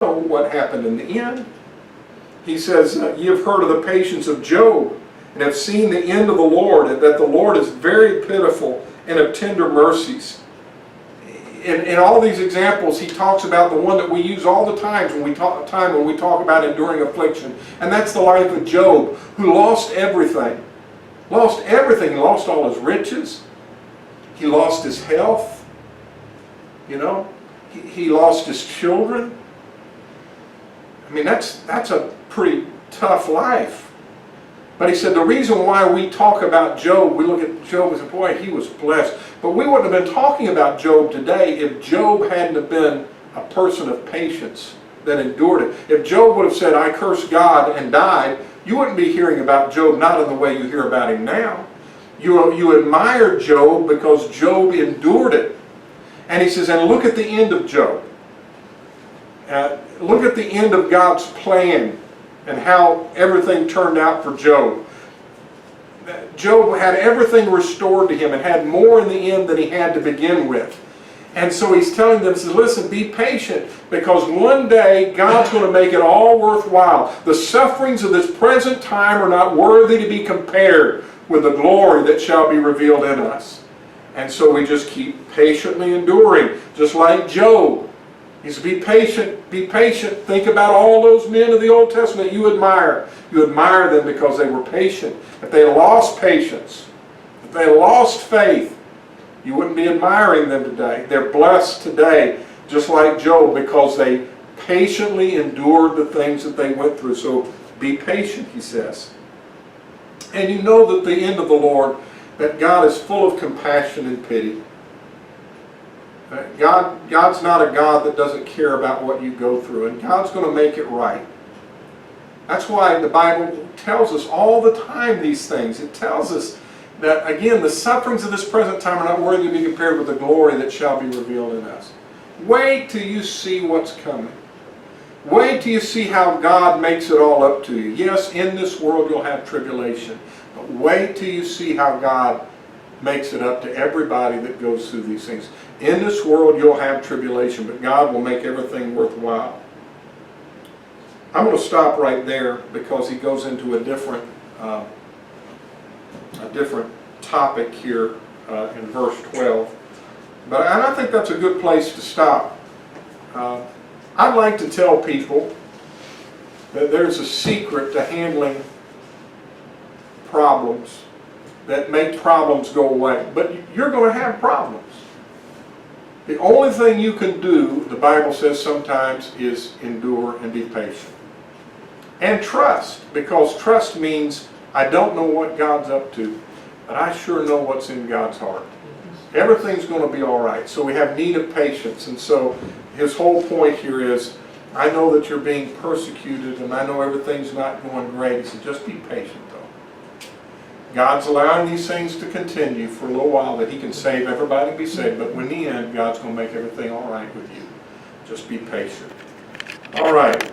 know what happened in the end. He says, ye have heard of the patience of Job, and have seen the end of the Lord, and that the Lord is very pitiful and of tender mercies. In all these examples, he talks about the one that we use all the times when we talk about enduring affliction, and that's the life of Job, who lost everything. Lost everything. He lost all his riches. He lost his health. You know, he lost his children. I mean, that's a pretty tough life. But he said the reason why we talk about Job, we look at Job and say, boy, he was blessed. But we wouldn't have been talking about Job today if Job hadn't have been a person of patience that endured it. If Job would have said, I curse God, and died, you wouldn't be hearing about Job, not in the way you hear about him now. You admire Job because Job endured it. And he says, and look at the end of Job. Look at the end of God's plan and how everything turned out for Job. Job had everything restored to him and had more in the end than he had to begin with. And so he's telling them, says, listen, be patient, because one day God's going to make it all worthwhile. The sufferings of this present time are not worthy to be compared with the glory that shall be revealed in us. And so we just keep patiently enduring, just like Job. He said, be patient, be patient. Think about all those men of the Old Testament you admire. You admire them because they were patient. If they lost patience, if they lost faith, you wouldn't be admiring them today. They're blessed today, just like Job, because they patiently endured the things that they went through. So be patient, he says. And you know that the end of the Lord, that God is full of compassion and pity. God's not a God that doesn't care about what you go through, and God's going to make it right. That's why the Bible tells us all the time these things. It tells us that, again, the sufferings of this present time are not worthy to be compared with the glory that shall be revealed in us. Wait till you see what's coming. Wait till you see how God makes it all up to you. Yes, in this world you'll have tribulation, but wait till you see how God makes it up to everybody that goes through these things. In this world you'll have tribulation, but God will make everything worthwhile. I'm going to stop right there because he goes into a different topic here in verse 12. But I think that's a good place to stop. I'd like to tell people that there's a secret to handling problems that make problems go away. But you're going to have problems. The only thing you can do, the Bible says sometimes, is endure and be patient. And trust, because trust means I don't know what God's up to, but I sure know what's in God's heart. Everything's going to be all right. So we have need of patience. And so his whole point here is, I know that you're being persecuted and I know everything's not going great. He said, just be patient though. God's allowing these things to continue for a little while that he can save everybody and be saved. But in the end, God's going to make everything all right with you. Just be patient. All right.